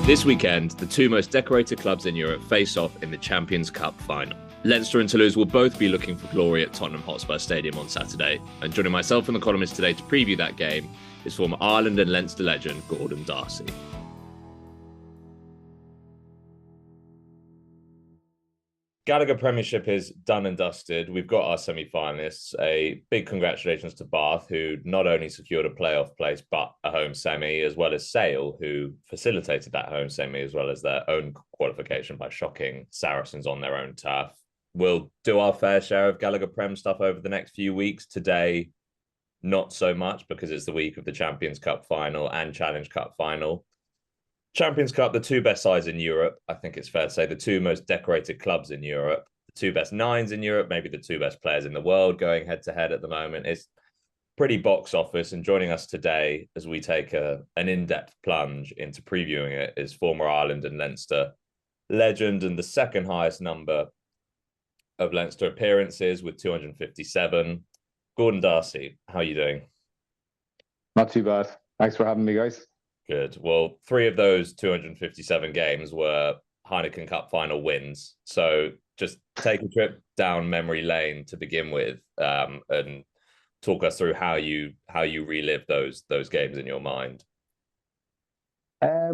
This weekend, the two most decorated clubs in Europe face off in the Champions Cup final. Leinster and Toulouse will both be looking for glory at Tottenham Hotspur Stadium on Saturday. And joining myself and the columnists today to preview that game is former Ireland and Leinster legend Gordon D'Arcy. Gallagher Premiership is done and dusted. We've got our semi-finalists. A big congratulations to Bath, who not only secured a playoff place, but a home semi, as well as Sale, who facilitated that home semi, as well as their own qualification by shocking Saracens on their own turf. We'll do our fair share of Gallagher Prem stuff over the next few weeks. Today, not so much, because it's the week of the Champions Cup final and Challenge Cup final. Champions Cup, the two best sides in Europe, I think it's fair to say, the two most decorated clubs in Europe, the two best nines in Europe, maybe the two best players in the world going head-to-head at the moment. It's pretty box office, and joining us today as we take an in-depth plunge into previewing it is former Ireland and Leinster legend and the second highest number of Leinster appearances with 257. Gordon D'Arcy, how are you doing? Not too bad. Thanks for having me, guys. Good. Well, 3 of those 257 games were Heineken Cup final wins. So just take a trip down memory lane to begin with, and talk us through how you relive those games in your mind. I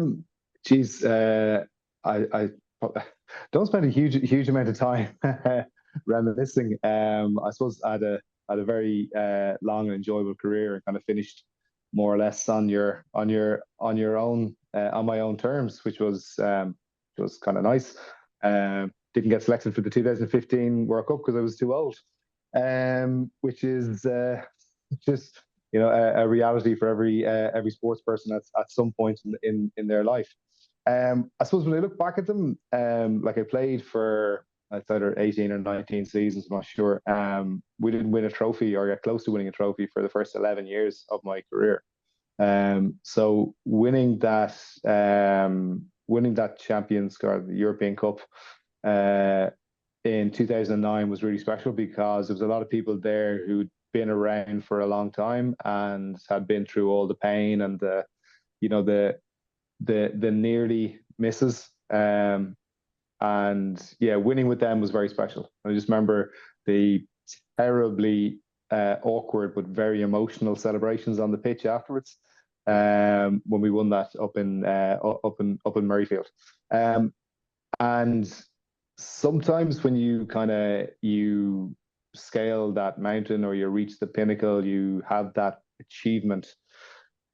don't spend a huge amount of time reminiscing. I suppose I had a very long and enjoyable career and kind of finished more or less on your own, on my own terms, which was kind of nice. Didn't get selected for the 2015 World Cup because I was too old, which is just a reality for every sports person at some point in their life. I suppose when I look back at them, like I played for it's either 18 or 19 seasons, I'm not sure. We didn't win a trophy or get close to winning a trophy for the first 11 years of my career. So winning that Champions or the European Cup in 2009 was really special because there was a lot of people there who'd been around for a long time and had been through all the pain and the nearly misses. And yeah, winning with them was very special. I just remember the terribly awkward but very emotional celebrations on the pitch afterwards when we won that up in Murrayfield. And sometimes when you scale that mountain or you reach the pinnacle, you have that achievement.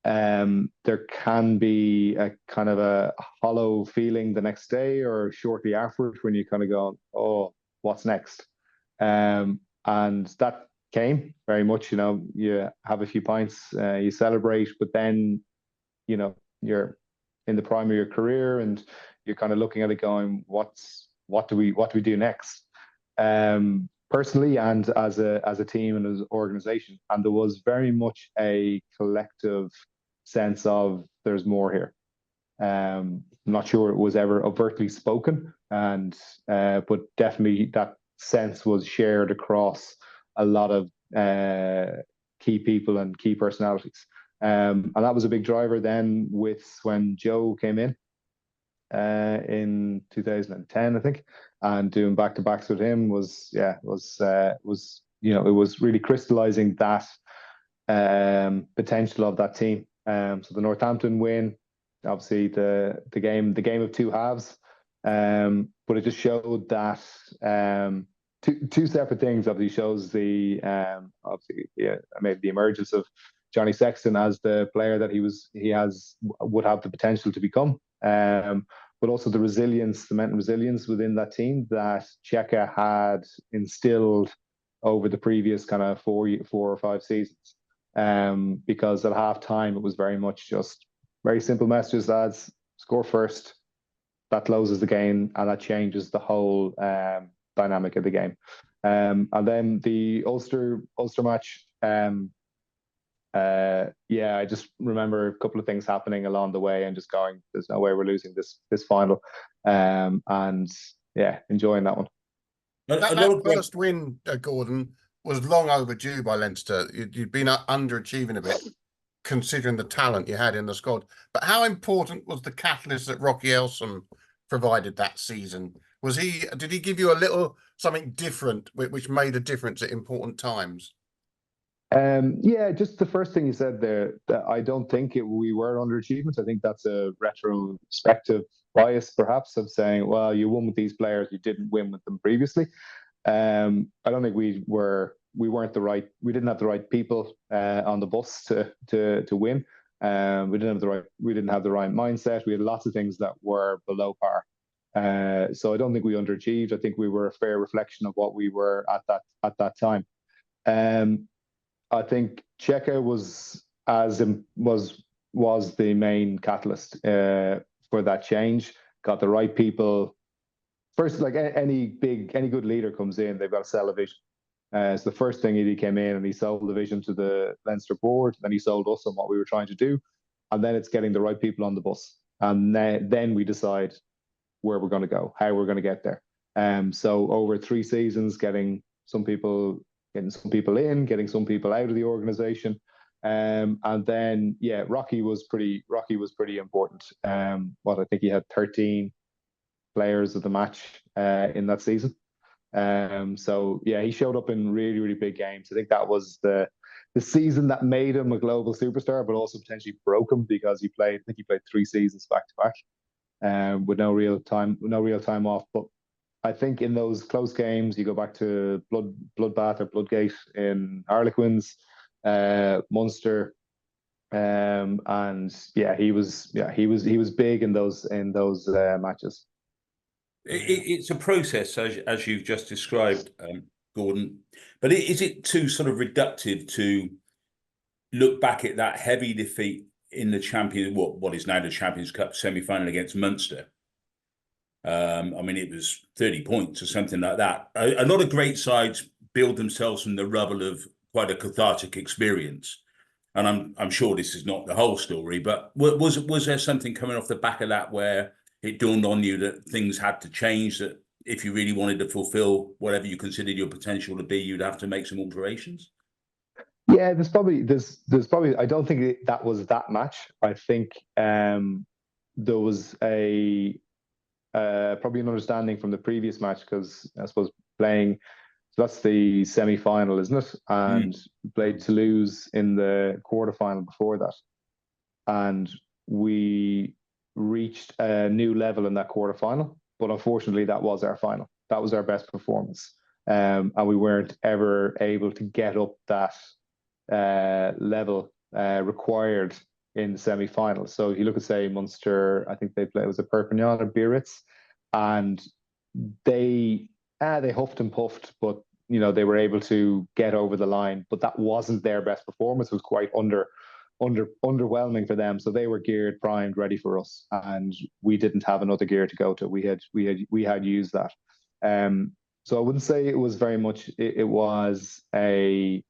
There can be a kind of a hollow feeling the next day or shortly afterwards when you kind of go, oh, what's next? And that came very much, you have a few pints, you celebrate, but then, you're in the prime of your career and you're kind of looking at it going, what do we do next? Personally and as a team and as an organization. And there was very much a collective sense of there's more here. I'm not sure it was ever overtly spoken, but definitely that sense was shared across a lot of key people and key personalities. And that was a big driver then when Joe came in 2010, I think, and doing back-to-backs with him was it was really crystallizing that potential of that team. So the Northampton win, obviously the game of two halves, but it just showed that two separate things. Obviously shows the maybe the emergence of Johnny Sexton as the player that would have the potential to become. But also the mental resilience within that team that Cheika had instilled over the previous kind of 4 or 5 seasons. Because at half time it was very much just very simple messages, lads, score first, that closes the game and that changes the whole dynamic of the game. And then the Ulster match, I just remember a couple of things happening along the way and just going, there's no way we're losing this final. And yeah, enjoying that one. That first win, Gordon, was long overdue by Leinster. You'd been underachieving a bit. considering the talent you had in the squad. But how important was the catalyst that Rocky Elsom provided that season? Did he give you a little something different, which made a difference at important times? Yeah, just the first thing you said there, that I don't think we were underachievement. I think that's a retrospective bias, perhaps, of saying, well, you won with these players, you didn't win with them previously. I don't think we didn't have the right people on the bus to win. We didn't have the right mindset. We had lots of things that were below par. So I don't think we underachieved. I think we were a fair reflection of what we were at that time. I think Cheika was the main catalyst for that change. Got the right people. First, like any good leader comes in, they've got to sell a vision. So the first thing he came in and he sold the vision to the Leinster board. Then he sold us on what we were trying to do, and then it's getting the right people on the bus, and then we decide where we're going to go, how we're going to get there. So over 3 seasons, getting some people in, getting some people out of the organization, and then Rocky was pretty important. I think he had 13 players of the match in that season. So he showed up in really, really big games. I think that was the season that made him a global superstar, but also potentially broke him, because he played 3 seasons back to back, with no real time off. But I think in those close games, you go back to Bloodbath or Bloodgate in Harlequins, Munster, and he was big in those matches. It's a process, as you've just described, Gordon. But is it too sort of reductive to look back at that heavy defeat in the what is now the Champions Cup semi-final against Munster? I mean, it was 30 points or something like that. A lot of great sides build themselves from the rubble of quite a cathartic experience. And I'm sure this is not the whole story, but was there something coming off the back of that where it dawned on you that things had to change, that if you really wanted to fulfill whatever you considered your potential to be, you'd have to make some alterations? Yeah, there's probably I don't think that was that match. I think there was probably an understanding from the previous match, because I suppose playing, so that's the semi-final, isn't it? And played Toulouse in the quarterfinal before that, and we reached a new level in that quarterfinal. But unfortunately, that was our final. That was our best performance, and we weren't ever able to get up that level required in the semi-final. So you look at, say, Munster, I think it was a Perpignan or Biarritz, and they huffed and puffed, but they were able to get over the line. But that wasn't their best performance. It was quite underwhelming for them. So they were geared, primed, ready for us, and we didn't have another gear to go to. We had used that. So I wouldn't say it was very much. It was a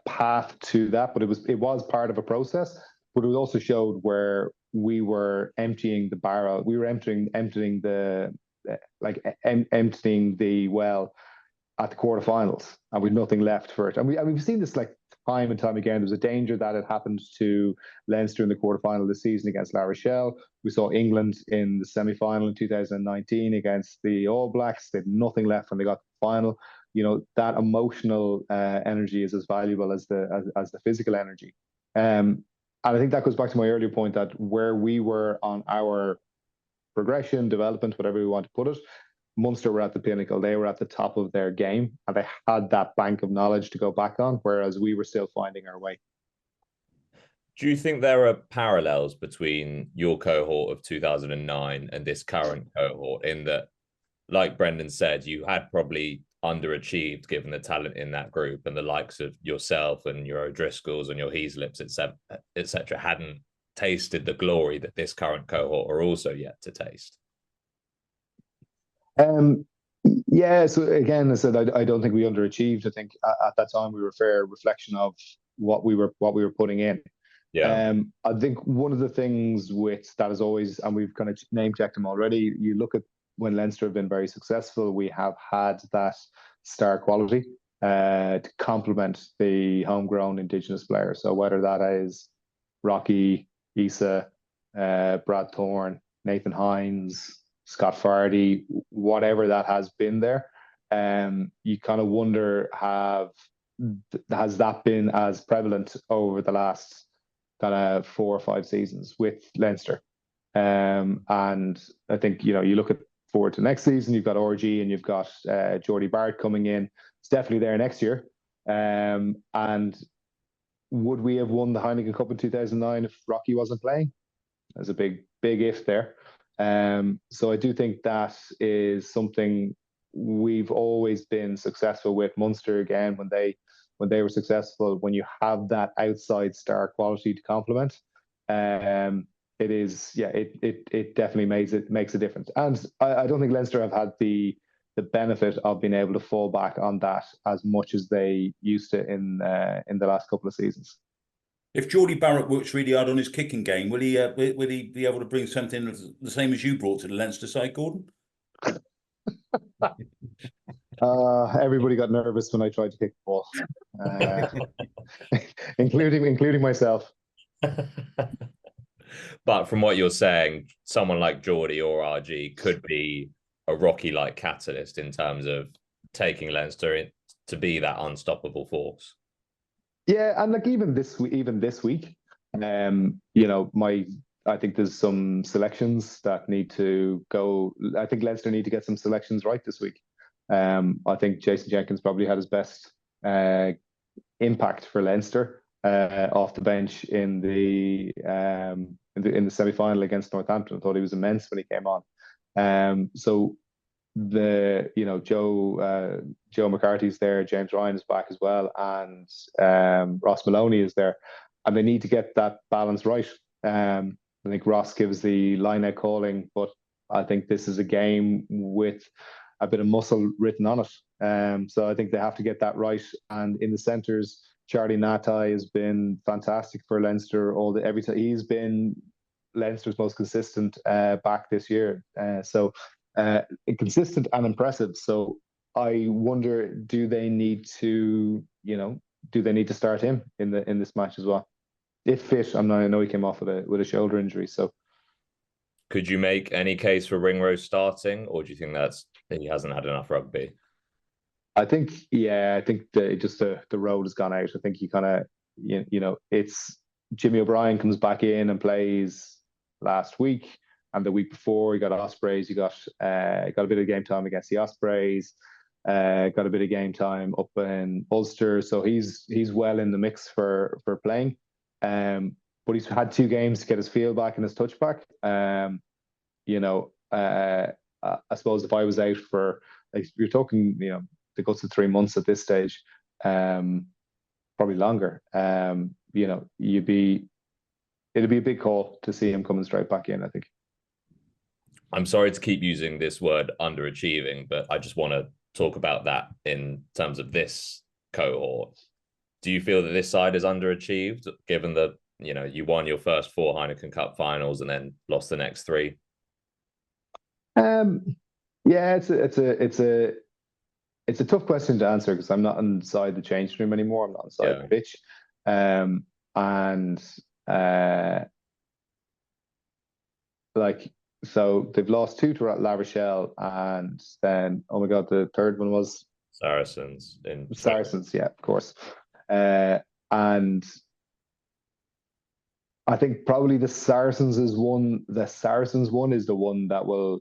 path to that, but it was part of a process. But it also showed where we were emptying the barrel. We were emptying the well at the quarterfinals, and we've nothing left for it. And we've seen this like time and time again. There's a danger that it happened to Leinster in the quarterfinal this season against La Rochelle. We saw England in the semi-final in 2019 against the All Blacks. They had nothing left when they got to the final. That emotional energy is as valuable as the physical energy. And I think that goes back to my earlier point, that where we were on our progression, development, whatever we want to put it, Munster were at the pinnacle. They were at the top of their game, and they had that bank of knowledge to go back on, whereas we were still finding our way. Do you think there are parallels between your cohort of 2009 and this current cohort, in that, like Brendan said, you had probably underachieved given the talent in that group, and the likes of yourself and your O'Driscolls and your Heaslips, etc., hadn't tasted the glory that this current cohort are also yet to taste? So again, I said I don't think we underachieved. I think at that time we were a fair reflection of what we were putting in. I think one of the things with that is always, and we've kind of name checked them already, you look at when Leinster have been very successful, we have had that star quality. to complement the homegrown Indigenous players. So whether that is Rocky, Issa, Brad Thorne, Nathan Hines, Scott Fardy, whatever that has been there, you kind of wonder, has that been as prevalent over the last kind of 4 or 5 seasons with Leinster? And I think, you look forward to next season, you've got RG and you've got Geordie Barrett coming in. It's definitely there next year. And would we have won the Heineken Cup in 2009 if Rocky wasn't playing? There's a big if there. So I do think that is something we've always been successful with. Munster, again, when they were successful, when you have that outside star quality to complement, it is, it definitely makes a difference. And I don't think Leinster have had the benefit of being able to fall back on that as much as they used to in the last couple of seasons. If Geordie Barrett works really hard on his kicking game, will he be able to bring something the same as you brought to the Leinster side, Gordon? Everybody got nervous when I tried to kick the ball, including myself. But from what you're saying, someone like Geordie or RG could be a Rocky-like catalyst in terms of taking Leinster to be that unstoppable force. Yeah, and like even this week, I think there's some selections that need to go. I think Leinster need to get some selections right this week. I think Jason Jenkins probably had his best impact for Leinster off the bench in the semi-final against Northampton. I thought he was immense when he came on. So Joe McCarthy's there, James Ryan is back as well, and Ross Maloney is there, and they need to get that balance right. I think Ross gives the line-out calling, but I think this is a game with a bit of muscle written on it. So I think they have to get that right. And in the centres, Charlie Natai has been fantastic for Leinster every time. He's been Leinster's most consistent back this year. Consistent and impressive. So I wonder, do they need to start him in this match as well? If fit, I know he came off with a shoulder injury. So could you make any case for Ringrose starting, or do you think he hasn't had enough rugby? I think the road has gone out. I think you kind of it's Jimmy O'Brien comes back in and plays last week. And the week before, he got Ospreys. He got a bit of game time against the Ospreys. Got a bit of game time up in Ulster. So he's well in the mix for playing. But he's had 2 games to get his feel back and his touch back. I suppose if I was out for, like, you're talking, the guts of 3 months at this stage, probably longer. It'd be a big call to see him coming straight back in, I think. I'm sorry to keep using this word underachieving, but I just want to talk about that in terms of this cohort. Do you feel that this side is underachieved, given that you won your first 4 Heineken Cup finals and then lost the next 3? Yeah, it's a tough question to answer because I'm not inside the change room anymore. I'm not inside the pitch, so they've lost 2 to La Rochelle, and then, oh my God, the third one was Saracens. Yeah, of course. And I think probably the Saracens one is the one that will,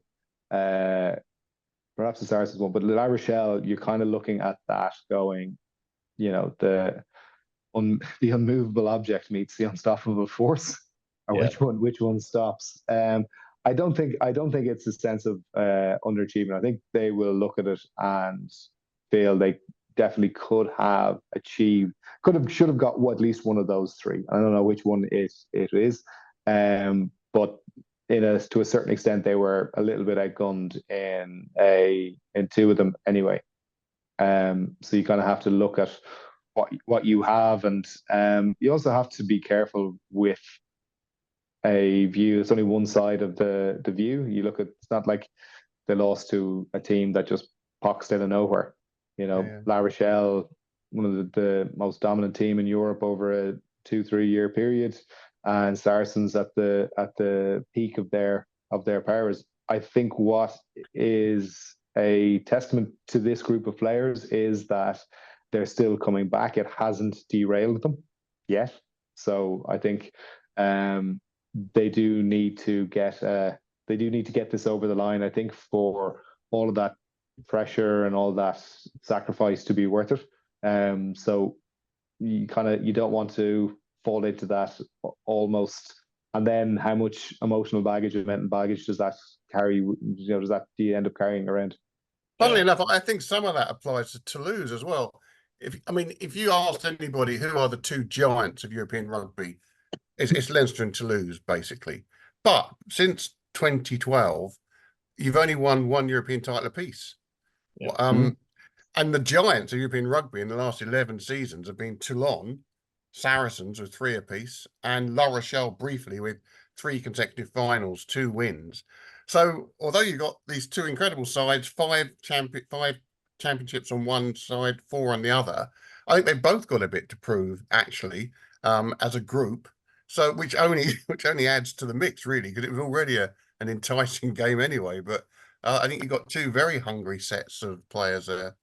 perhaps the Saracens one, but La Rochelle, you're kind of looking at that going, the unmovable object meets the unstoppable force, or which one stops. I don't think it's a sense of underachievement. I think they will look at it and feel they definitely should have got at least one of those 3. I don't know which one it is, but to a certain extent they were a little bit outgunned in 2 of them anyway. So you kind of have to look at what you have, and you also have to be careful with a view. It's only one side of the view. You look at, it's not like they lost to a team that just poxed out of nowhere. La Rochelle, one of the most dominant team in Europe over a 2-3 year period, and Saracens at the peak of their powers. I think what is a testament to this group of players is that they're still coming back. It hasn't derailed them yet. So I think they do need to get this over the line. I think for all of that pressure and all that sacrifice to be worth it. So you don't want to fall into that almost. And then how much emotional baggage and mental baggage does that carry? Do you end up carrying around? Funnily enough, I think some of that applies to Toulouse as well. If you asked anybody who are the two giants of European rugby, it's Leinster and Toulouse, basically. But since 2012, you've only won one European title apiece. Yeah. And the giants of European rugby in the last 11 seasons have been Toulon, Saracens with 3 apiece, and La Rochelle briefly with 3 consecutive finals, 2 wins. So although you've got these 2 incredible sides, 5 championships on one side, 4 on the other, I think they've both got a bit to prove, actually, as a group. So which only adds to the mix, really, because it was already an enticing game anyway. But I think you've got 2 very hungry sets of players there.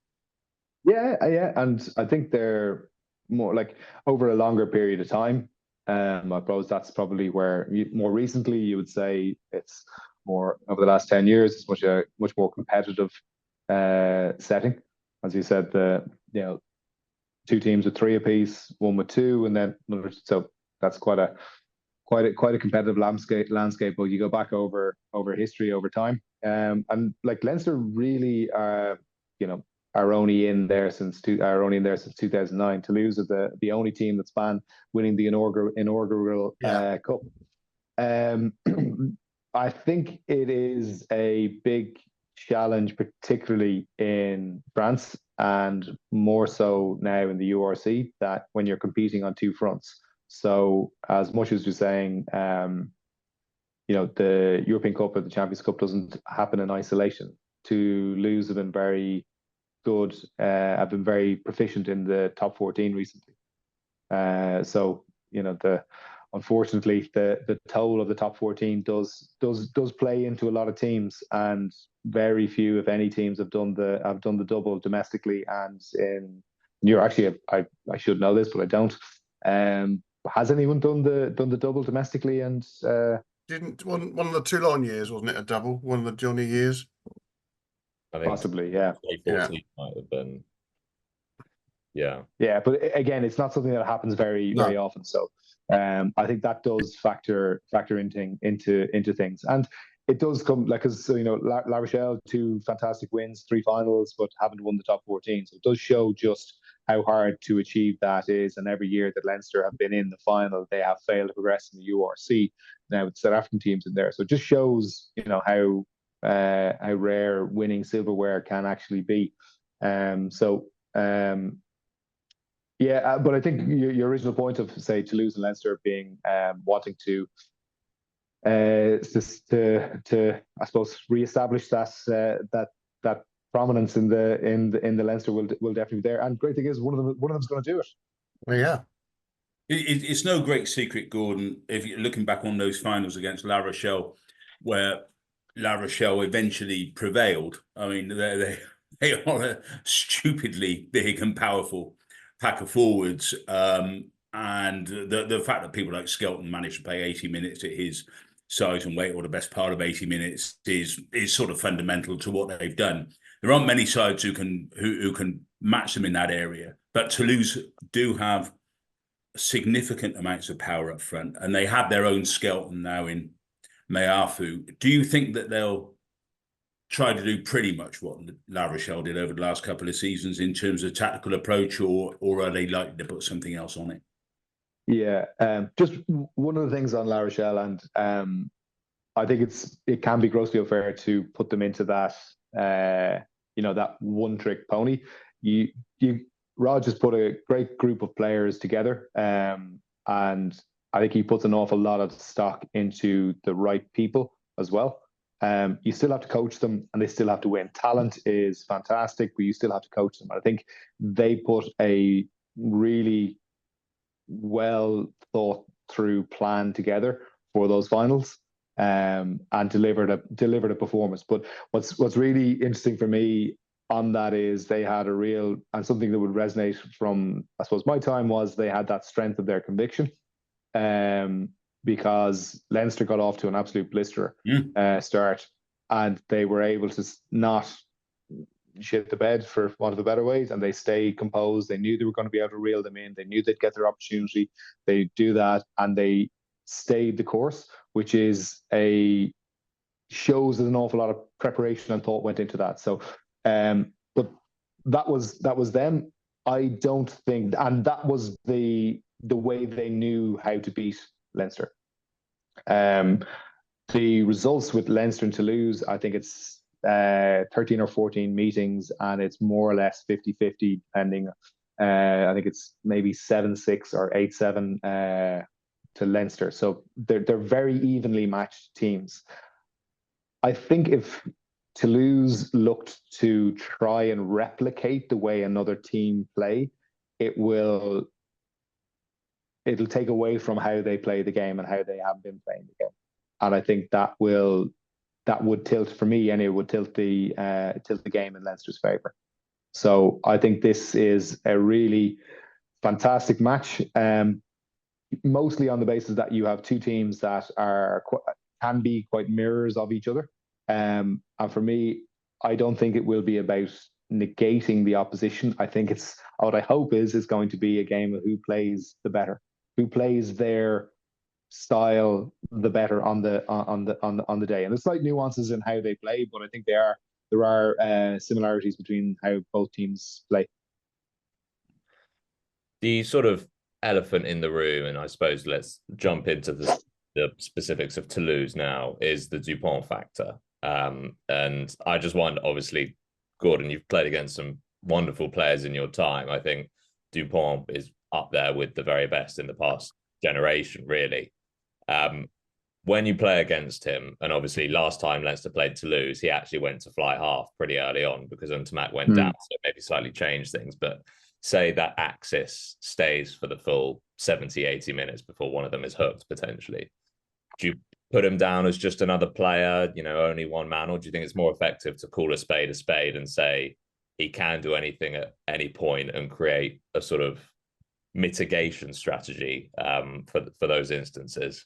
Yeah, and I think they're more like over a longer period of time. I suppose that's probably where more recently you would say it's more over the last 10 years. It's much more competitive setting, as you said. 2 teams with 3 apiece, 1 with 2, and then another. So that's quite a competitive landscape. But you go back over history, over time, and like Leinster really are only in there since 2009. Toulouse are the only team that's been winning the inaugural cup. I think it is a big challenge, particularly in France and more so now in the URC, that when you're competing on 2 fronts. So as much as you're saying, the European Cup or the Champions Cup doesn't happen in isolation. Toulouse have been very good, have been very proficient in the top 14 recently. Unfortunately, the toll of the top 14 does play into a lot of teams, and very few, if any, teams have done the double domestically and in Europe. Actually, I should know this, but I don't. Has anyone done the double domestically? And didn't one of the Toulon years, wasn't it a double? One of the Johnny years. I think possibly, yeah. 2014 might have been. Yeah. Yeah, but again, it's not something that happens very often. So I think that does factor into things, and it does come like, because La Rochelle, 2 fantastic wins, 3 finals, but haven't won the top 14. So it does show just how hard to achieve that is. And every year that Leinster have been in the final, they have failed to progress in the URC. Now with South African teams in there, so it just shows how rare winning silverware can actually be. But I think your original point of, say, Toulouse and Leinster being wanting to I suppose reestablish that prominence in the Leinster will definitely be there. And great thing is one of them's going to do it. Well, yeah. It's no great secret, Gordon, if you're looking back on those finals against La Rochelle, where La Rochelle eventually prevailed. I mean, they are a stupidly big and powerful pack of forwards, and the fact that people like Skelton managed to play 80 minutes at his size and weight, or the best part of 80 minutes, is sort of fundamental to what they've done. There aren't many sides who can match them in that area, but Toulouse do have significant amounts of power up front, and they have their own Skelton now in Meafu. Do you think that they'll try to do pretty much what La Rochelle did over the last couple of seasons in terms of tactical approach, or are they likely to put something else on it? Yeah, just one of the things on La Rochelle, and I think it can be grossly unfair to put them into that that one trick pony. Rod just put a great group of players together, and I think he puts an awful lot of stock into the right people as well. You still have to coach them, and they still have to win. Talent is fantastic, but you still have to coach them. I think they put a really well thought through plan together for those finals, and delivered a performance. But what's really interesting for me on that is they had a real, and something that would resonate from, I suppose, my time, was they had that strength of their conviction. Because Leinster got off to an absolute blister start, and they were able to not shit the bed, for want of a better way, and they stayed composed. They knew they were going to be able to reel them in. They knew they'd get their opportunity. They do that, and they stayed the course, which shows that an awful lot of preparation and thought went into that. So, but that was them. I don't think, and that was the way they knew how to beat Leinster. The results with Leinster and Toulouse, I think it's 13 or 14 meetings, and it's more or less 50-50, depending. I think it's maybe 7-6 or 8-7 to Leinster. So they're very evenly matched teams. I think if Toulouse looked to try and replicate the way another team play, it'll take away from how they play the game and how they have been playing the game. And I think that would tilt, for me, and it would tilt the game in Leinster's favour. So I think this is a really fantastic match, mostly on the basis that you have two teams that can be quite mirrors of each other. And for me, I don't think it will be about negating the opposition. I think what I hope is going to be a game of who plays the better, who plays their style the better on the day. And there's slight nuances in how they play, but I think there are similarities between how both teams play. The sort of elephant in the room, and I suppose let's jump into the specifics of Toulouse now, is the Dupont factor. And I just want, obviously, Gordon, you've played against some wonderful players in your time. I think Dupont is up there with the very best in the past generation, really. When you play against him, and obviously last time Leinster played Toulouse, he actually went to fly half pretty early on because Untamak went down, so it maybe slightly changed things. But say that axis stays for the full 70, 80 minutes before one of them is hooked, potentially. Do you put him down as just another player, only one man, or do you think it's more effective to call a spade and say he can do anything at any point and create a sort of mitigation strategy for those instances?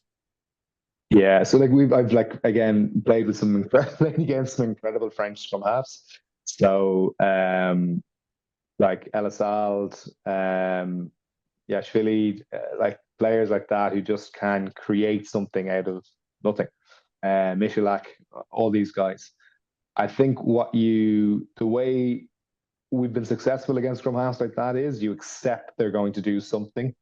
Yeah, so I've again played against some incredible French scrum halves. So like Elisald, Yashvili, players like that who just can create something out of nothing. Michalak, all these guys. I think the way we've been successful against scrum halves like that is you accept they're going to do something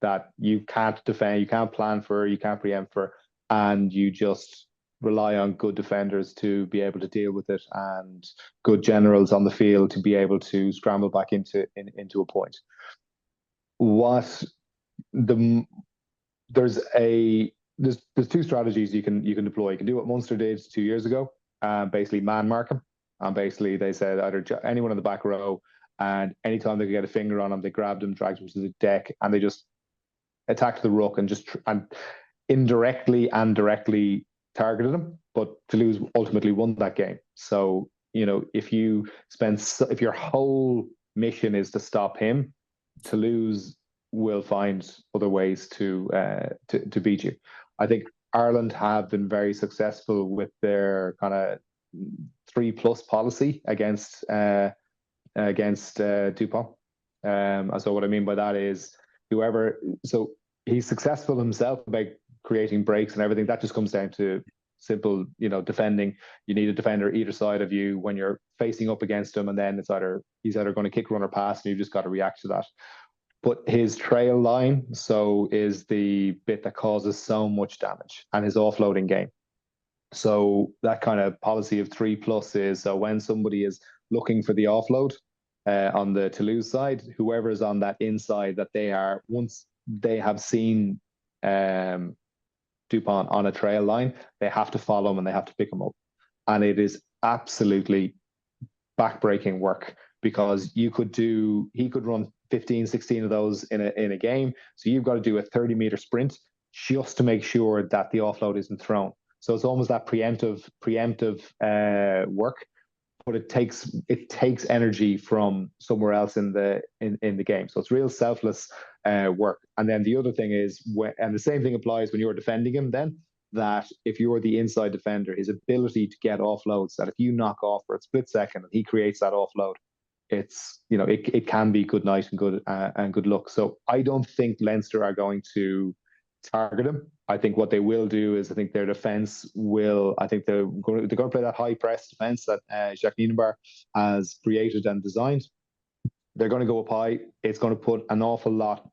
that you can't defend, you can't plan for, you can't preempt for, and you just rely on good defenders to be able to deal with it and good generals on the field to be able to scramble back into a point. There's two strategies you can deploy. You can do what Munster did 2 years ago, basically man mark them. And basically they said either anyone in the back row, and anytime they could get a finger on them, they grabbed them, dragged them to the deck, and they just attacked the ruck and indirectly and directly targeted him. But Toulouse ultimately won that game. So, if your whole mission is to stop him, Toulouse will find other ways to beat you. I think Ireland have been very successful with their kind of 3+ policy against Dupont. So what I mean by that is so he's successful himself about creating breaks and everything. That just comes down to simple, defending. You need a defender either side of you when you're facing up against him, and then he's either going to kick, run, or pass, and you've just got to react to that. But his trail line is the bit that causes so much damage, and his offloading game. So that kind of policy of 3+ is, so when somebody is looking for the offload on the Toulouse side, whoever is on that inside, that once they have seen Dupont on a trail line, they have to follow him and they have to pick him up. and it is absolutely backbreaking work, because he could run 15, 16 of those in a game. So you've got to do a 30-meter sprint just to make sure that the offload isn't thrown. So it's almost that preemptive work, but it takes energy from somewhere else in the game. So it's real selfless work. And then the other thing is, and the same thing applies when you're defending him then, that if you're the inside defender, his ability to get offloads, that if you knock off for a split second and he creates that offload, it's, it can be good night and good luck. So I don't think Leinster are going to target him. I think what they will do is, I think their defence will, I think they're going to play that high press defence that Jacques Nienaber has created and designed. They're going to go up high. It's going to put an awful lot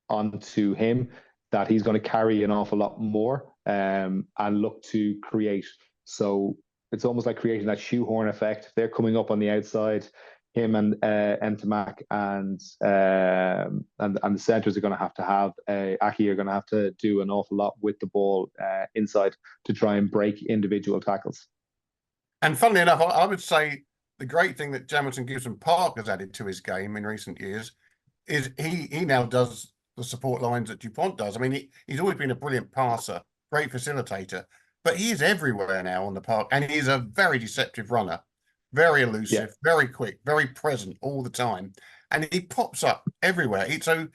onto him, that he's going to carry an awful lot more and look to create. So it's almost like creating that shoehorn effect. If they're coming up on the outside, him and Ntamak and the centres are going to have Aki are going to have to do an awful lot with the ball inside to try and break individual tackles. And funnily enough, I would say the great thing that Gibson-Park has added to his game in recent years is he now does the support lines that Dupont does. I mean, he's always been a brilliant passer, great facilitator, but he is everywhere now on the park, and he's a very deceptive runner, very elusive, very quick, very present all the time, and he pops up everywhere. So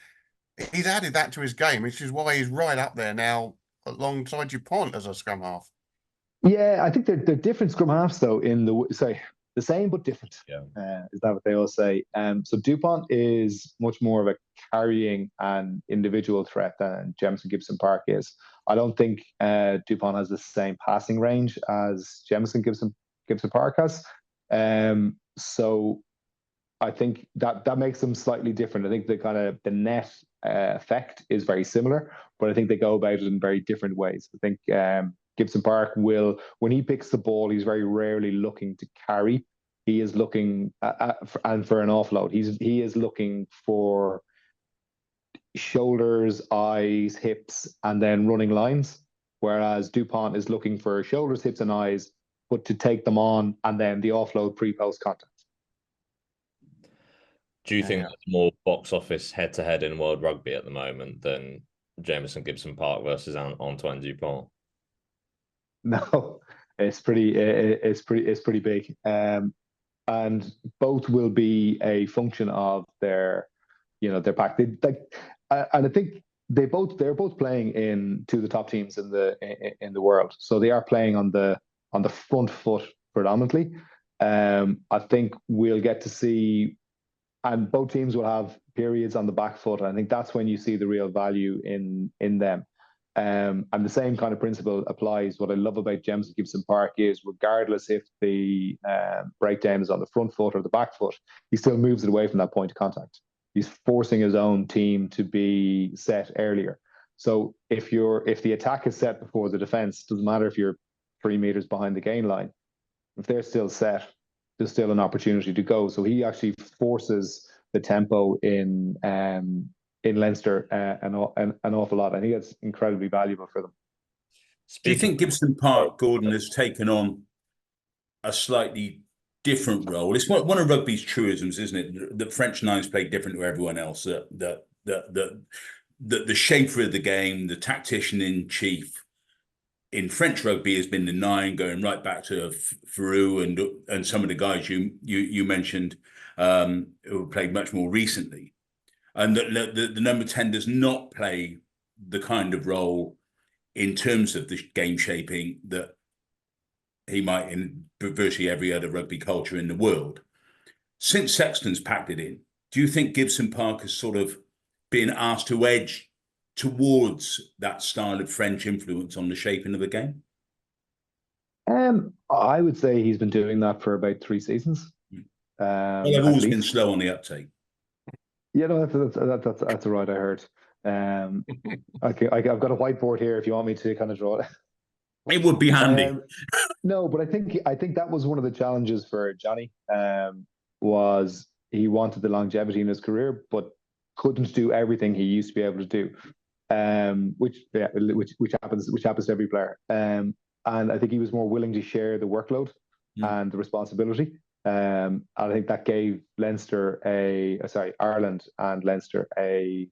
he's added that to his game, which is why he's right up there now alongside Dupont as a scrum half. Yeah, I think they're different scrum halves though. The same but different. Yeah. Is that what they all say? So Dupont is much more of a carrying and individual threat than Gibson-Park is. I don't think Dupont has the same passing range as Gibson-Park has. So I think that makes them slightly different. I think the net effect is very similar, but I think they go about it in very different ways. I think Gibson-Park will, when he picks the ball, he's very rarely looking to carry. He is looking for an offload. He is looking for shoulders, eyes, hips, and then running lines. Whereas Dupont is looking for shoulders, hips, and eyes, but to take them on and then the offload pre-post contact. Do you think there's more box office head-to-head in world rugby at the moment than Jamison Gibson-Park versus Antoine Dupont? No, it's pretty big, and both will be a function of their pack. And I think they're both playing in two of the top teams in the world, so they are playing on the front foot predominantly. I think we'll get to see, and both teams will have periods on the back foot. And I think that's when you see the real value in them. And the same kind of principle applies. What I love about Gibson-Park is, regardless if the breakdown is on the front foot or the back foot, he still moves it away from that point of contact. He's forcing his own team to be set earlier. So if the attack is set before the defence, doesn't matter if you're 3 meters behind the gain line. If they're still set, there's still an opportunity to go. So he actually forces the tempo in Leinster an awful lot. I think it's incredibly valuable for them. Do you think Gibson-Park, Gordon, has taken on a slightly different role? It's one of rugby's truisms, isn't it? The French nines play different to everyone else. The shaper of the game, the tactician in chief in French rugby has been the nine, going right back to Ferrou and some of the guys you mentioned who played much more recently. And the number 10 does not play the kind of role in terms of the game shaping that he might in virtually every other rugby culture in the world. Since Sexton's packed it in, do you think Gibson-Park has sort of been asked to edge towards that style of French influence on the shaping of the game? I would say he's been doing that for about 3 seasons. Well, they've always been slow on the uptake. Yeah, no, that's right. I heard. I've got a whiteboard here if you want me to kind of draw it. It would be handy. No, but I think that was one of the challenges for Johnny. Was he wanted the longevity in his career, but couldn't do everything he used to be able to do. Which happens to every player. And I think he was more willing to share the workload and the responsibility. I think that gave Ireland and Leinster a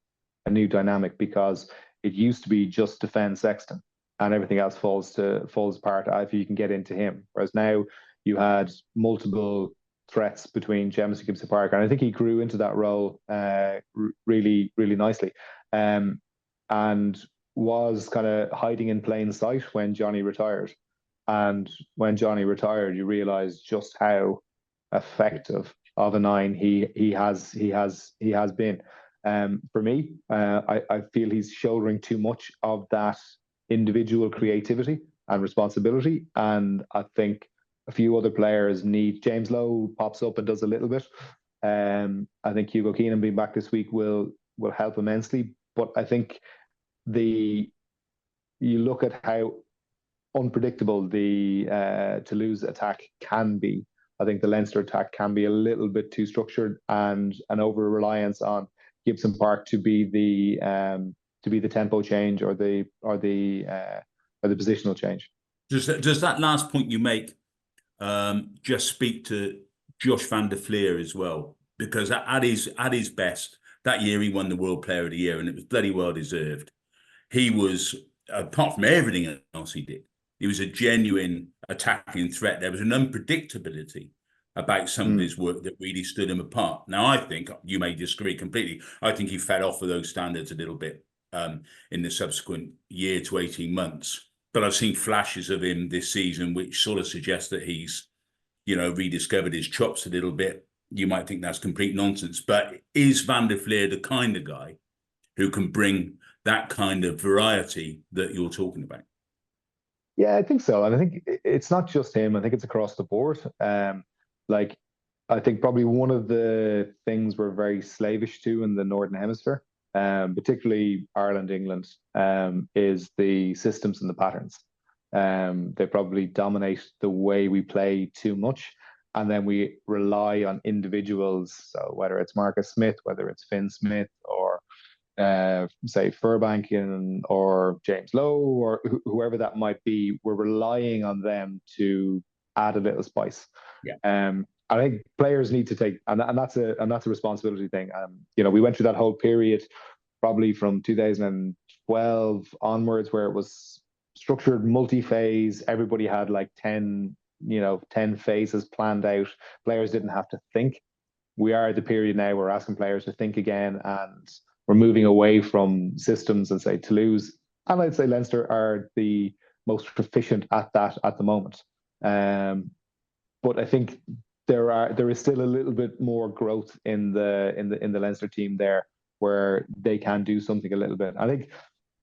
new dynamic, because it used to be just defend Sexton and everything else falls apart if you can get into him. Whereas now you had multiple threats between James and Gibson-Park, and I think he grew into that role really, really nicely, and was kind of hiding in plain sight when Johnny retired. And when Johnny retired, you realise just how effective of a nine he has been. For me, I feel he's shouldering too much of that individual creativity and responsibility, and I think a few other players need. James Lowe pops up and does a little bit. I think Hugo Keenan being back this week will help immensely. But I think you look at how unpredictable the Toulouse attack can be. I think the Leinster attack can be a little bit too structured, and an over reliance on Gibson-Park to be the tempo change or the positional change. Does that last point you make just speak to Josh van der Fleer as well? Because at his best that year, he won the World Player of the Year, and it was bloody well deserved. He was, apart from everything else he did, he was a genuine attacking threat. There was an unpredictability about some of his work that really stood him apart. Now, I think you may disagree completely. I think he fell off of those standards a little bit in the subsequent year to 18 months. But I've seen flashes of him this season, which sort of suggest that he's, rediscovered his chops a little bit. You might think that's complete nonsense. But is Van der Fleer the kind of guy who can bring that kind of variety that you're talking about? Yeah, I think so. And I think it's not just him. I think it's across the board. I think probably one of the things we're very slavish to in the Northern Hemisphere, particularly Ireland, England, is the systems and the patterns. They probably dominate the way we play too much. And then we rely on individuals. So whether it's Marcus Smith, whether it's Finn Smith, or say Furbank or James Lowe, or whoever that might be, we're relying on them to add a little spice. Yeah. I think players need to take, and that's a responsibility thing. We went through that whole period, probably from 2012 onwards, where it was structured multi-phase. Everybody had like 10 phases planned out. Players didn't have to think. We are at the period now where we're asking players to think again, and we're moving away from systems. And say Toulouse and I'd say Leinster are the most proficient at that at the moment. But I think there is still a little bit more growth in the Leinster team there, where they can do something a little bit. I think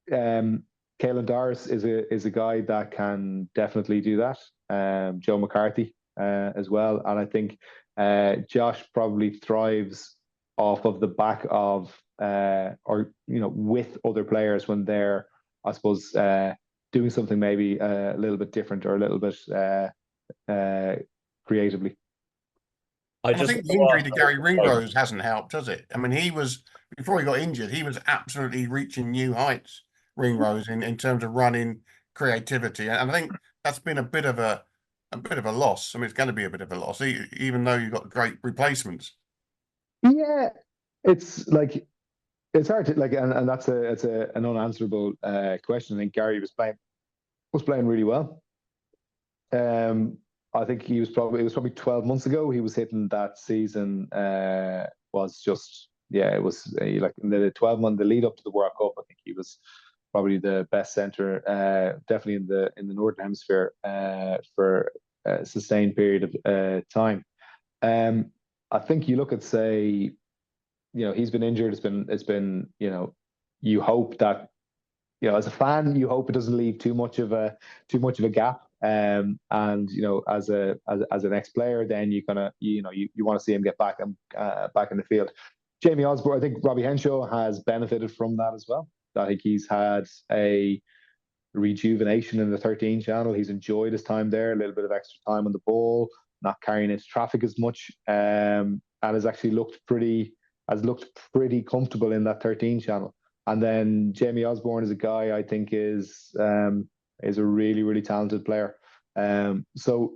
Caelan Doris is a guy that can definitely do that. Joe McCarthy as well, and I think Josh probably thrives off of the back of with other players when they're, I suppose, doing something maybe a little bit different or a little bit creatively. I think the injury to Gary Ringrose hasn't helped, does it? I mean, before he got injured, he was absolutely reaching new heights, Ringrose, in terms of running, creativity. And I think that's been a bit of a loss. I mean, it's going to be a bit of a loss, even though you've got great replacements. Yeah, it's hard to and that's an unanswerable question. I think Gary was playing really well. I think it was probably 12 months ago he was hitting that season. It was in the 12 month, the lead up to the World Cup. I think he was probably the best centre, definitely in the Northern Hemisphere for a sustained period of time. I think you look at, say, he's been injured. It's been you hope that, as a fan, you hope it doesn't leave too much of a gap. And as an ex-player, then you want to see him get back in the field. Jamie Osborne, I think Robbie Henshaw has benefited from that as well. I think he's had a rejuvenation in the 13 channel. He's enjoyed his time there, a little bit of extra time on the ball, not carrying into traffic as much, and has actually looked pretty comfortable in that 13 channel. And then Jamie Osborne is a guy I think is a really, really talented player. So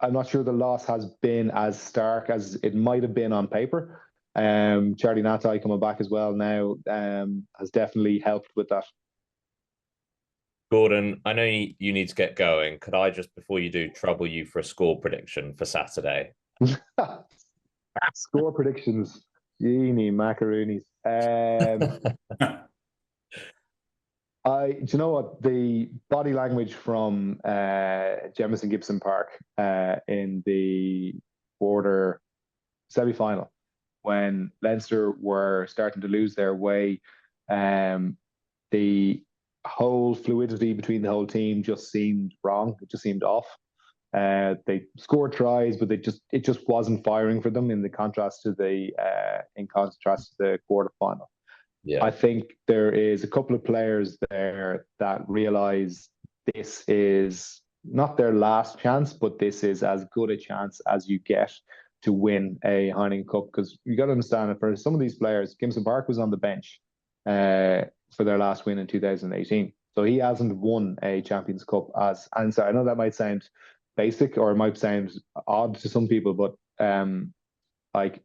I'm not sure the loss has been as stark as it might have been on paper. Charlie Natai coming back as well now has definitely helped with that. Gordon, I know you need to get going. Could I just, before you do, trouble you for a score prediction for Saturday? Score predictions. Genie macaroonies. Do you know what? The body language from Jemison Gibson-Park in the quarter semi-final, when Leinster were starting to lose their way, the whole fluidity between the whole team just seemed wrong. It just seemed off. They scored tries, but it just wasn't firing for them in contrast to the quarter final. Yeah. I think there is a couple of players there that realize this is not their last chance, but this is as good a chance as you get to win a Heineken Cup. Because you got to understand that for some of these players, Gibson-Park was on the bench for their last win in 2018. So he hasn't won a Champions Cup and so I know that might sound basic or it might sound odd to some people, but like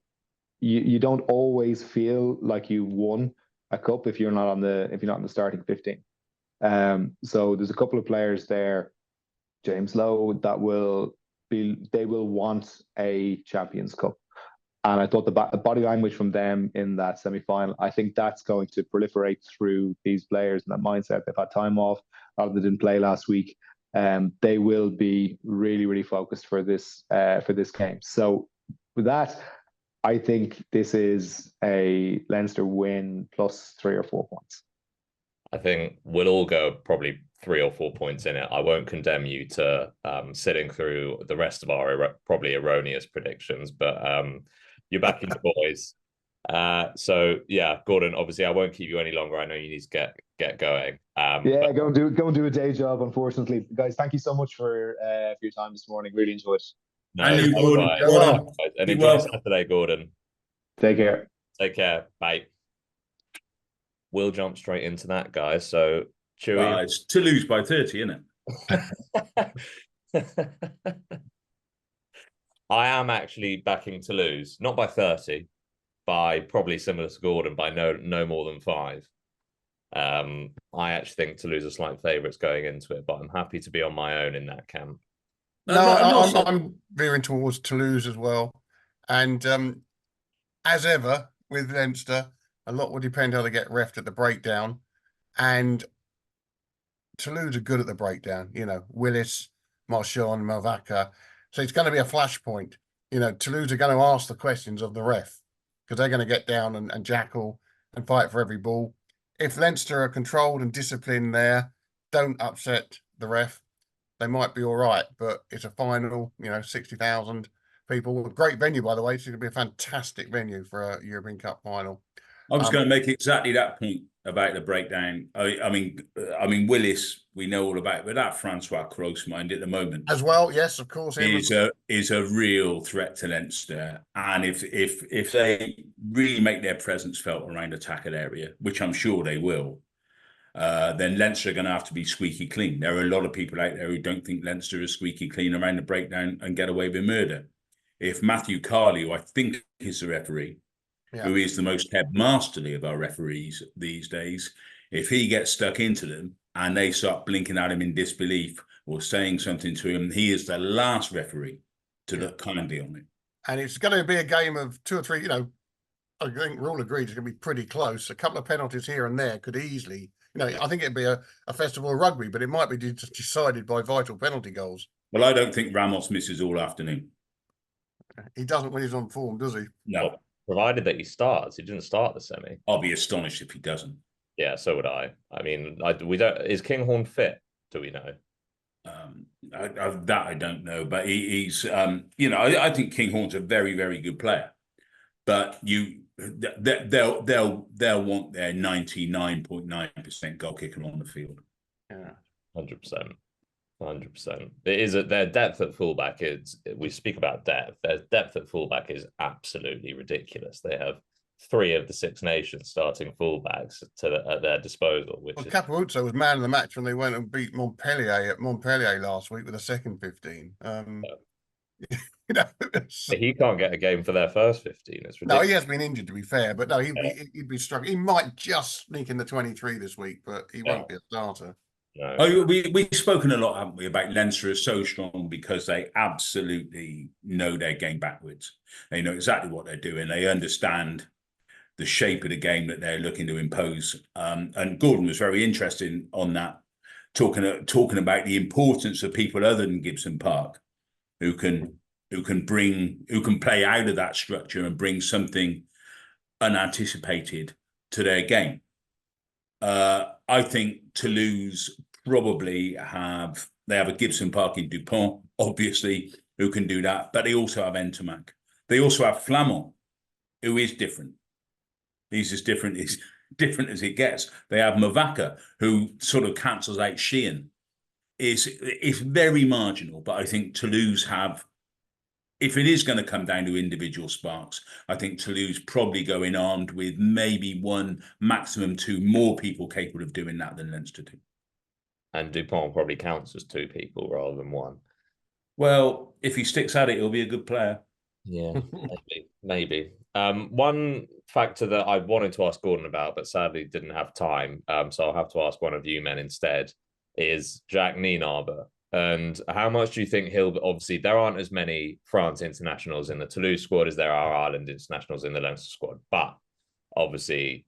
you don't always feel like you won a cup if you're not in the starting 15. So there's a couple of players there, James Lowe, they will want a Champions Cup. And I thought the body language from them in that semi-final, I think that's going to proliferate through these players and that mindset. They've had time off, a lot of them didn't play last week. They will be really, really focused for this game. So with that, I think this is a Leinster win plus 3 or 4 points. I think we'll all go probably 3 or 4 points in it. I won't condemn you to sitting through the rest of our probably erroneous predictions, but you're back into boys. So yeah, Gordon, obviously I won't keep you any longer. I know you need to get going. Go and do a day job, unfortunately. Guys, thank you so much for your time this morning. Really enjoyed it. No, and you, Gordon. And enjoy Saturday, Gordon. Take care. Take care. Bye. We'll jump straight into that, guys. So, Chewy. It's Toulouse by 30, isn't it? I am actually backing Toulouse, not by 30, by probably similar to Gordon, by no more than 5. I actually think Toulouse are slight favourites going into it, but I'm happy to be on my own in that camp. I'm veering towards Toulouse as well. And as ever with Leinster, a lot will depend how they get reffed at the breakdown. And Toulouse are good at the breakdown. You know, Willis, Marchand, Malvaca. So it's going to be a flashpoint. You know, Toulouse are going to ask the questions of the ref because they're going to get down and jackal and fight for every ball. If Leinster are controlled and disciplined there, don't upset the ref. They might be all right, but it's a final, 60,000 people. A great venue, by the way. It's going to be a fantastic venue for a European Cup final. I was going to make exactly that point about the breakdown. I mean, Willis, we know all about, but that Francois Cross mind at the moment as well. Yes, of course, is a real threat to Leinster. And if they really make their presence felt around attack area, which I'm sure they will, then Leinster are going to have to be squeaky clean. There are a lot of people out there who don't think Leinster is squeaky clean around the breakdown and get away with murder. If Matthew Carley, who I think is the referee, who is the most headmasterly of our referees these days, if he gets stuck into them and they start blinking at him in disbelief or saying something to him, he is the last referee to look kindly on it. And it's going to be a game of 2 or 3, I think we're all agreed it's going to be pretty close. A couple of penalties here and there could easily, I think it'd be a festival of rugby, but it might be decided by vital penalty goals. Well, I don't think Ramos misses all afternoon. He doesn't when he's on form, does he? No. Provided that he starts. He didn't start the semi. I'll be astonished if he doesn't. Yeah, so would I. I mean, we don't. Is Kinghorn fit? Do we know? I don't know, but he's. I think Kinghorn's a very, very good player, but they'll want their 99.9% goal kicker on the field. Yeah, 100%. 100%. It is their depth at fullback. We speak about depth. Their depth at fullback is absolutely ridiculous. They have 3 of the 6 nations starting fullbacks at their disposal. Capuozzo was man of the match when they went and beat Montpellier last week with a second 15. You know, He can't get a game for their first 15. It's no, ridiculous. he has been injured, to be fair, but no, Yeah. he'd be struggling. He might just sneak in the 23 this week, but he won't be a starter. No. Oh, we've spoken a lot, haven't we, about Leinster is so strong because they absolutely know their game backwards. They know exactly what they're doing. They understand the shape of the game that they're looking to impose. And Gordon was very interested on that, talking about the importance of people other than Gibson-Park who can play out of that structure and bring something unanticipated to their game. I think Toulouse probably have a Gibson-Park in Dupont, obviously, who can do that, but they also have Entomac. They also have Flamand, who is different. He's as different as it gets. They have Mavaka, who sort of cancels out Sheehan. It's very marginal, but I think Toulouse have, if it is going to come down to individual sparks, I think Toulouse probably going armed with maybe one, maximum two more people capable of doing that than Leinster do. And Dupont probably counts as 2 people rather than 1. Well, if he sticks at it, he'll be a good player. Yeah, maybe. One factor that I wanted to ask Gordon about, but sadly didn't have time, so I'll have to ask one of you men instead, is Jack Nienaber. And how much do you think he'll... Obviously, there aren't as many France internationals in the Toulouse squad as there are Ireland internationals in the Leinster squad. But obviously,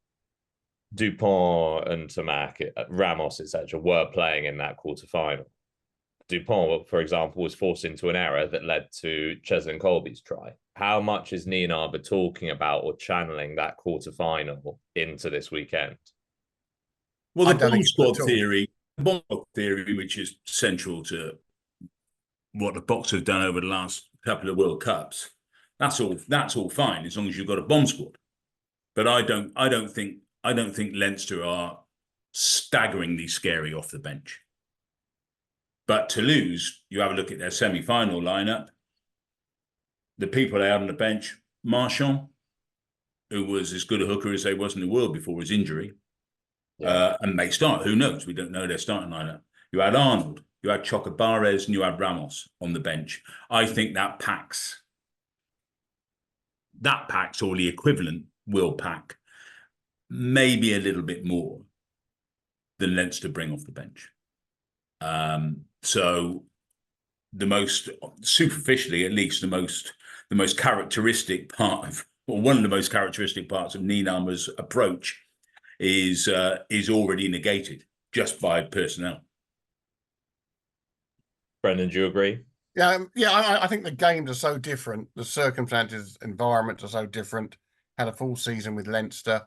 Dupont and Tamac, Ramos, etc., were playing in that quarterfinal. Dupont, for example, was forced into an error that led to Cheslin Colby's try. How much is Nienaber talking about or channeling that quarterfinal into this weekend? Well, the bomb squad theory, which is central to what the Boks have done over the last couple of World Cups, that's all fine as long as you've got a bomb squad. But I don't think Leinster are staggeringly scary off the bench. But Toulouse, you have a look at their semi-final lineup. The people they had on the bench, Marchand, who was as good a hooker as they was in the world before his injury, and may start. Who knows? We don't know their starting lineup. You had Arnold, you had Chocobares, and you had Ramos on the bench. I think that packs, or the equivalent will pack, maybe a little bit more than Leinster bring off the bench. So the most superficially, at least the most characteristic part of, or one of the most characteristic parts of Nienaber's approach is already negated just by personnel. Brendan, do you agree? Yeah, I think the games are so different. The circumstances, environments are so different. Had a full season with Leinster.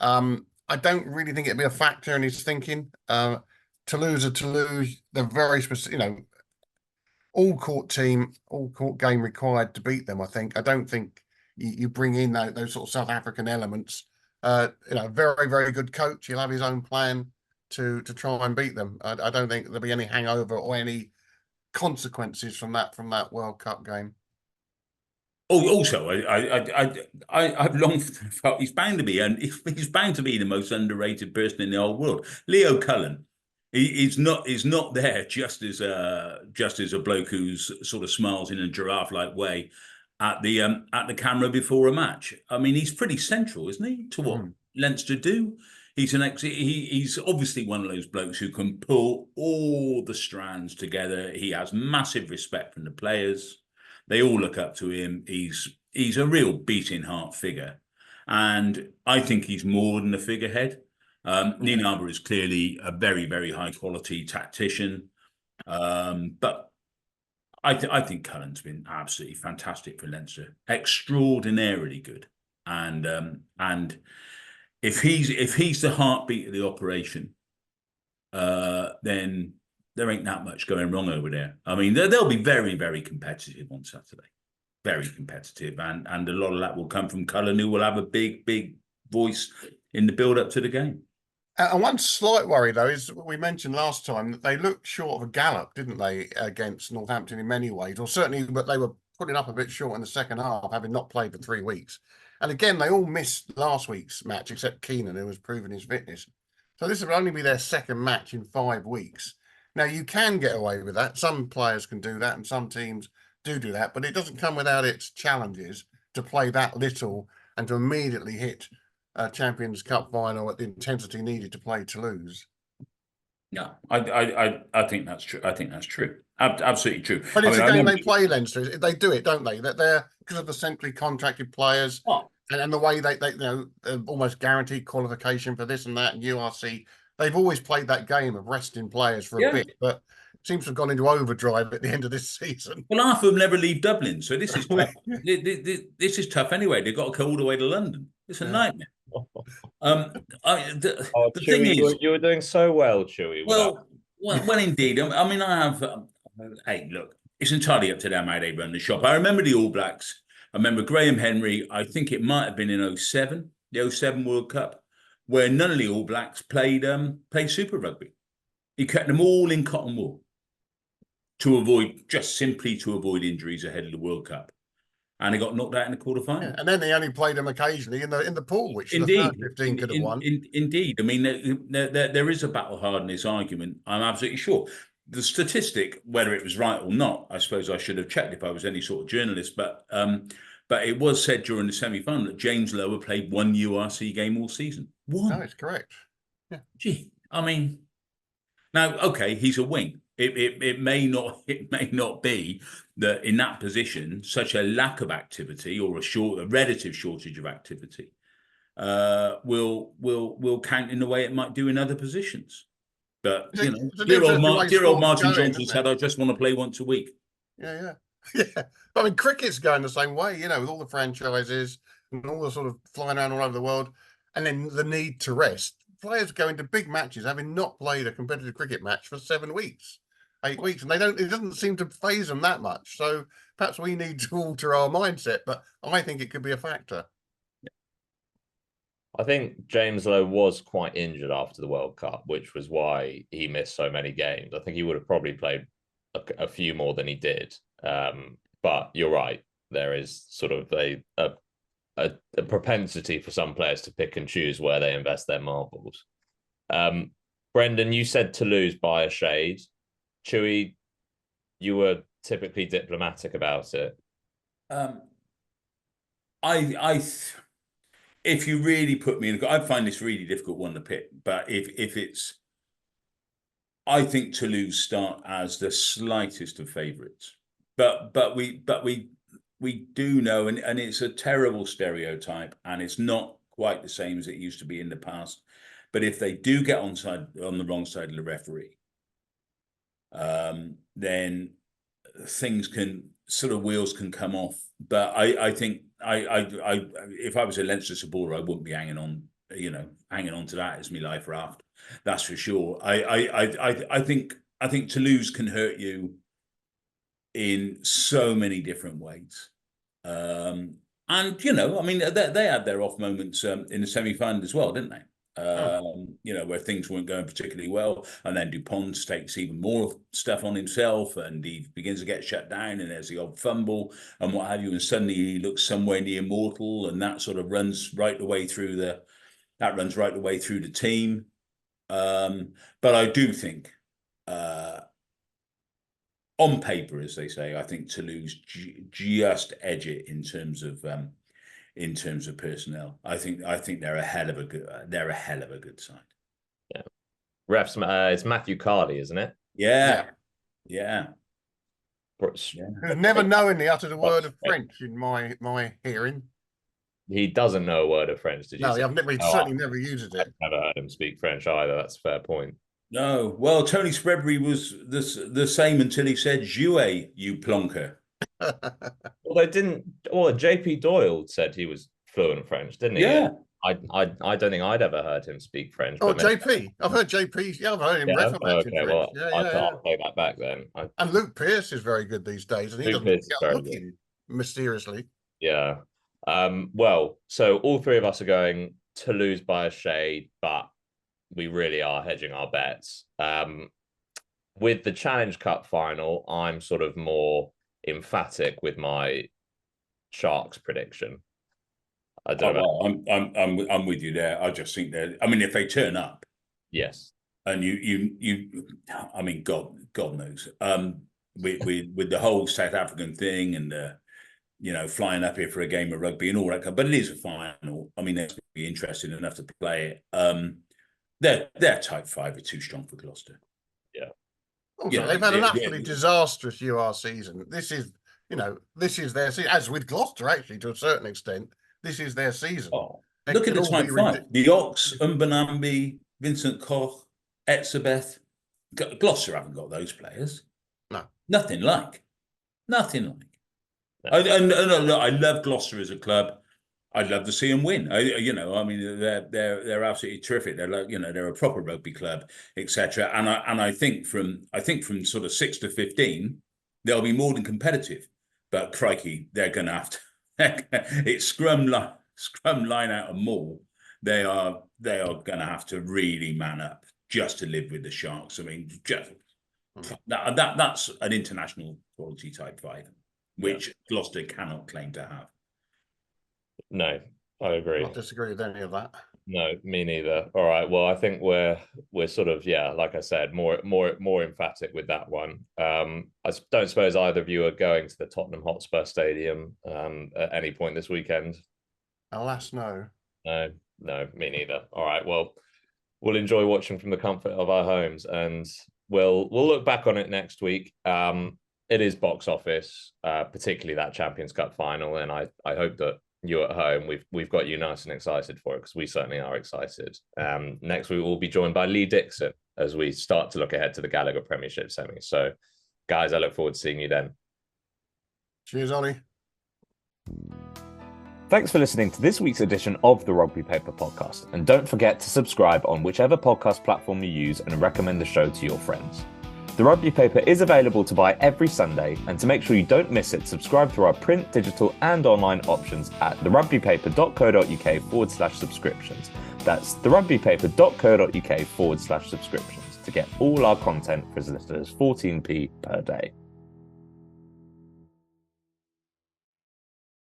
I don't really think it'd be a factor in his thinking. Toulouse, they're very specific, all court team, all court game required to beat them. I don't think you bring in those sort of South African elements. Very, very good coach. He'll have his own plan to try and beat them. I don't think there'll be any hangover or any consequences from that World Cup game. Oh, also, I've long felt he's bound to be, and he's bound to be the most underrated person in the whole world. Leo Cullen. He's not there just as a bloke who's sort of smiles in a giraffe-like way at the camera before a match. I mean, he's pretty central, isn't he, to what Leinster do? He's obviously one of those blokes who can pull all the strands together. He has massive respect from the players. They all look up to him. He's a real beating heart figure, and I think he's more than a figurehead. Nienaber is clearly a very, very high quality tactician, but I think Cullen's been absolutely fantastic for Leinster, extraordinarily good, and if he's the heartbeat of the operation, then there ain't that much going wrong over there. I mean, they'll be very, very competitive on Saturday, very competitive, and a lot of that will come from Cullen, who will have a big, big voice in the build up to the game. And one slight worry, though, is we mentioned last time that they looked short of a gallop, didn't they, against Northampton in many ways, or certainly, but they were putting up a bit short in the second half, having not played for 3 weeks. And again, they all missed last week's match, except Keenan, who was proving his fitness. So this will only be their second match in 5 weeks. Now, you can get away with that. Some players can do that, and some teams do that, but it doesn't come without its challenges to play that little and to immediately hit a Champions Cup final at the intensity needed to play Toulouse. Yeah, I think that's true. I think that's true. Absolutely true. But it's a game they play, Leinster. They do it, don't they? That they're because of the centrally contracted players and the way they almost guaranteed qualification for this and that and URC. They've always played that game of resting players for a bit, but seems to have gone into overdrive at the end of this season. Well, half of them never leave Dublin, so this is tough. This is tough anyway. They've got to go all the way to London. It's a nightmare. The thing is, you were doing so well, Chewy. Well, indeed. I mean, I have. Hey, look, it's entirely up to them how they run the shop. I remember the All Blacks. I remember Graham Henry. I think it might have been in 2007, the 2007 World Cup, where none of the All Blacks played Super Rugby. He kept them all in cotton wool simply to avoid injuries ahead of the World Cup. And he got knocked out in the quarterfinal. Yeah, and then they only played them occasionally in the pool, which indeed, the 15 could have won. Indeed. I mean, there is a battle hardness argument, I'm absolutely sure. The statistic, whether it was right or not, I suppose I should have checked if I was any sort of journalist, but it was said during the semi-final that James Lower played one URC game all season. One. No, it's correct. Yeah. Gee, I mean, now, okay, he's a wing. It may not be that in that position such a lack of activity or a relative shortage of activity will count in the way it might do in other positions. But dear old Martin Johnson said, "I just want to play once a week." Yeah. I mean, cricket's going the same way, with all the franchises and all the sort of flying around all over the world, and then the need to rest. Players go into big matches having not played a competitive cricket match for 7 weeks. 8 weeks, and it doesn't seem to faze them that much. So perhaps we need to alter our mindset, but I think it could be a factor. I think James Lowe was quite injured after the World Cup, which was why he missed so many games. I think he would have probably played a few more than he did. But you're right. There is sort of a propensity for some players to pick and choose where they invest their marbles. Brendan, you said Toulouse by a shade. Chewy, you were typically diplomatic about it. If you really put me in, I find this really difficult one to pick. But if it's, I think Toulouse start as the slightest of favourites. But we do know, and it's a terrible stereotype, and it's not quite the same as it used to be in the past. But if they do get on the wrong side of the referee, then things wheels can come off. But I think if I was a Leinster supporter, I wouldn't be hanging on to that as my life raft. That's for sure. I think Toulouse can hurt you in so many different ways. And I mean, they had their off moments in the semi-final as well, didn't they? Where things weren't going particularly well, and then Dupont takes even more stuff on himself, and he begins to get shut down, and there's the odd fumble and what have you, and suddenly he looks somewhere near mortal, and that sort of runs right the way through the team. But I do think, on paper, as they say, I think Toulouse just edge it in terms of personnel. I think they're a hell of a good side. Yeah. Refs, it's Matthew Cardy, isn't it? Yeah. Never knowingly uttered a word of French in my hearing. He doesn't know a word of French, did you say? I've certainly never used it. I've never heard him speak French either. That's a fair point. No. Well, Tony Spreadbury was the same until he said "Jouet, you plonker." Well, they didn't. Well, JP Doyle said he was fluent French, didn't he? Yeah. I don't think I'd ever heard him speak French. Oh, JP. I've heard JP. Yeah, I've heard him reference French. Well, I'll play that back then. And Luke Pearce is very good these days, and he doesn't get looking mysteriously. Yeah. Well, so all three of us are going Toulouse by a shade, but we really are hedging our bets. With the Challenge Cup final, I'm sort of more emphatic with my Sharks prediction. I don't know. I'm with you there. I just think that, I mean, if they turn up, yes, and you I mean, God knows. with the whole South African thing and flying up here for a game of rugby and all that. But it is a final. I mean, they're be interested enough to play it. Their type 5 are too strong for Gloucester. Yeah. Also, they've had an absolutely disastrous UR season. This is their season, as with Gloucester, actually, to a certain extent. This is their season. Oh, look at the type 5. The Ox, Mbonambi, Vincent Koch, Etzebeth. Gloucester haven't got those players. No. Nothing like. No. I love Gloucester as a club. I'd love to see them win. They're absolutely terrific. They're like, they're a proper rugby club, etc. And I think from sort of 6 to 15, they'll be more than competitive. But crikey, they're going to have to. It's scrum line out of maul. They are going to have to really man up just to live with the Sharks. I mean, that's an international quality type 5, which Gloucester cannot claim to have. No, I agree. I disagree with any of that. No, me neither. All right. Well, I think we're sort of, like I said, more emphatic with that one. I don't suppose either of you are going to the Tottenham Hotspur Stadium at any point this weekend. Alas, no. No, me neither. All right. Well, we'll enjoy watching from the comfort of our homes, and we'll look back on it next week. It is box office, particularly that Champions Cup final, and I hope that you at home, we've got you nice and excited for it, because we certainly are excited. Next week we'll be joined by Lee Dixon as we start to look ahead to the Gallagher Premiership semi. So, guys, I look forward to seeing you then. Cheers, Ollie. Thanks for listening to this week's edition of the Rugby Paper Podcast, and don't forget to subscribe on whichever podcast platform you use and recommend the show to your friends. The Rugby Paper is available to buy every Sunday, and to make sure you don't miss it, subscribe through our print, digital and online options at therugbypaper.co.uk/subscriptions. That's therugbypaper.co.uk/subscriptions to get all our content for as little as 14p per day.